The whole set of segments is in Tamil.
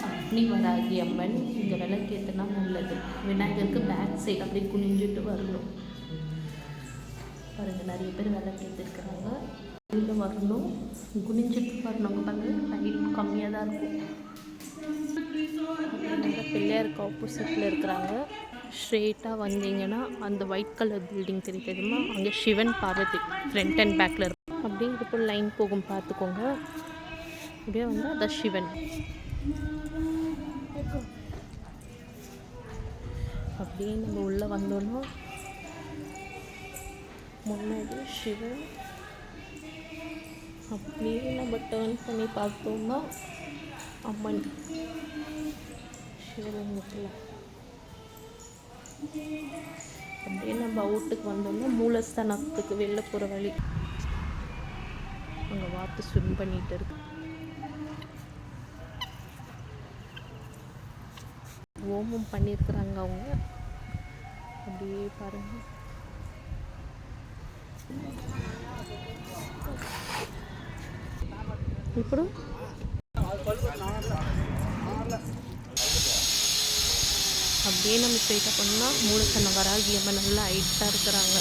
அக்னி வராகி அம்மன். இங்கே விளக்கேற்றினா நல்லது. விநாயகருக்கு பேக் சைடு அப்படியே குனிஞ்சிட்டு வரணும். பாருங்கள், நிறைய பேர் விளக்கேற்றிருக்கிறாங்க. உள்ளே வரணும், குனிஞ்சிட்டு வரணும். பாருங்கள், ஹைட் கம்மியாக தான் இருக்கும். பிள்ளையாருக்கு ஆப்போசிட்டில் இருக்கிறாங்க. ஸ்ட்ரெயிட்டாக வந்தீங்கன்னா அந்த ஒயிட் கலர் பில்டிங் தெரியுமா, அங்கே சிவன் பார்வதி ஃப்ரண்ட் அண்ட் பேக்கில் இருக்கும். அப்படியே இதுக்கு லைன் போகும், பார்த்துக்கோங்க. அப்படியே வந்து அதான் சிவன். அப்படியே நம்ம உள்ளே வந்தோன்னா முன்னாடி சிவன். அப்படியே நம்ம டேர்ன் பண்ணி பார்த்தோம்னா அம்மன் சிவலிங்கத்தில். அப்படியே நம்ம அவுட்டுக்கு வந்தோம்னா மூலஸ்தானத்துக்கு வெளில போகிற வழி. அங்கே வாத்து ஸ்விம் பண்ணிகிட்டு இருக்கு. ஹோமம் பண்ணியிருக்கிறாங்க அவங்க. அப்படியே பாருங்கள். ఇప్పుడు அப்படியே நம்ம ஸ்ட்ரெயிட்டாக பண்ணால் மூலஸ்தானம் வராகி அம்மன் நல்லா ஹைட்டாக இருக்கிறாங்க.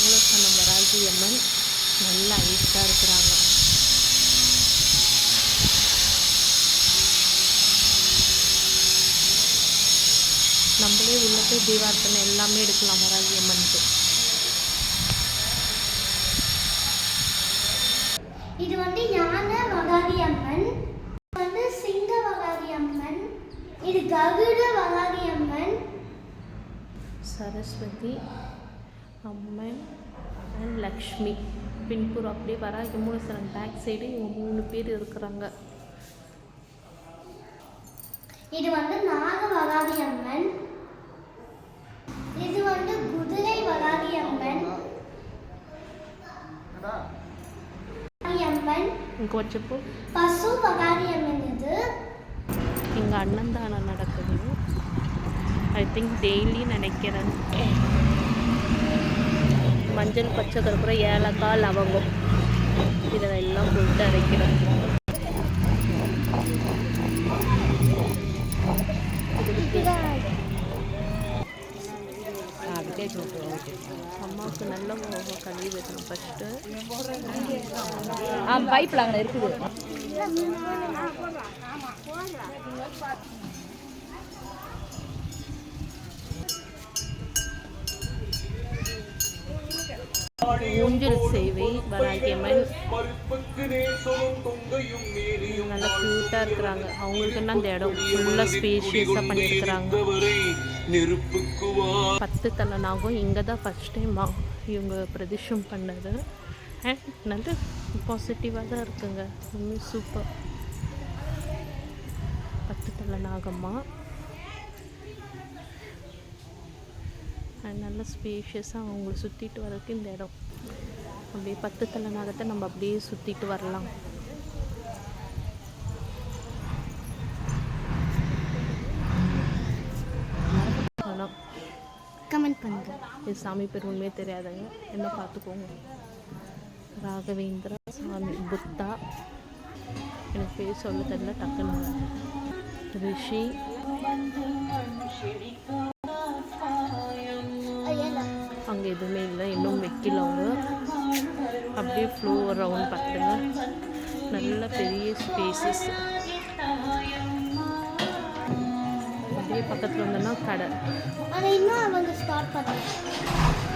மூலஸ்தானம் வராகி அம்மன் நல்லா ஹைட்டாக இருக்கிறாங்க. நம்மளே உள்ள போய் தீபார்த்தனை எல்லாமே எடுக்கலாம் வராகி அம்மனுக்கு. இது வந்து ஞான வராகி அம்மன், வந்து சிங்க வராகி அம்மன், இது கருட வராகி அம்மன், சரஸ்வதி அம்மன் அண்ட் லக்ஷ்மி. பின்புறம் அப்படியே வராகி மூலஸ்தானம் பேக் சைடு இவங்க 3 பேர் இருக்கிறாங்க. இது வந்து நாக வராகி அம்மன், இது வந்து குதிரை வராகி அம்மன், கொஞ்சப்போ பசு வராகி அம்மன். இது எங்கள் அன்னதானம் நடக்குது. ஐ திங்க் டெய்லி நினைக்கிறேன். மஞ்சள், பச்சை கற்பூரம், ஏலக்காய், லவங்கம் இதெல்லாம் போட்டு அரைக்கிறேன். அம்மாவுக்கு நல்ல கழுவி வைக்கணும் ஃபஸ்ட்டு. பைப்பில் அங்கே இருக்குது. ஊஞ்சல் சேவை வராகி அம்மன் நல்லா க்யூட்டாக இருக்கிறாங்க. அவங்களுக்குன்னா அந்த இடம் ஃபுல்லாக ஸ்பேஷியஸாக பண்ணியிருக்கிறாங்க. 10 தலை நாகம் இங்கே தான் ஃபஸ்ட் டைம் இவங்க பிரதிஷ்டம் பண்ணது. அண்ட் நல்ல பாசிட்டிவாக தான் இருக்குங்க. ரொம்ப சூப்பர். 10 தலை நாகம்மா அண்ட் நல்ல ஸ்பேஷியஸாக அவங்கள சுற்றிட்டு வரதுக்கு இந்த இடம். அப்படியே 10 தலை நாகத்தை நம்ம அப்படியே சுற்றிட்டு வரலாம். கமெண்ட் பண்ணுங்க. இது சாமி பேர் உண்மையே தெரியாதுங்க, என்ன பார்த்துக்கோங்க. ராகவேந்திர சாமி, புத்தா, எனக்கு பேர் சொல்ல தெரியல டக்குன்னு. ரிஷி, அங்கே எதுவுமே இல்லை, இன்னும் வைக்கல அவங்க. அப்படியே ஃப்ளோர் ரவுண்ட் பார்த்துருங்க, நல்ல பெரிய ஸ்பேசஸ். அப்படியே பக்கத்தில் வந்தோன்னா கடை. அதை இன்னும் அவங்க ஸ்டார்ட் பண்ணுறாங்க.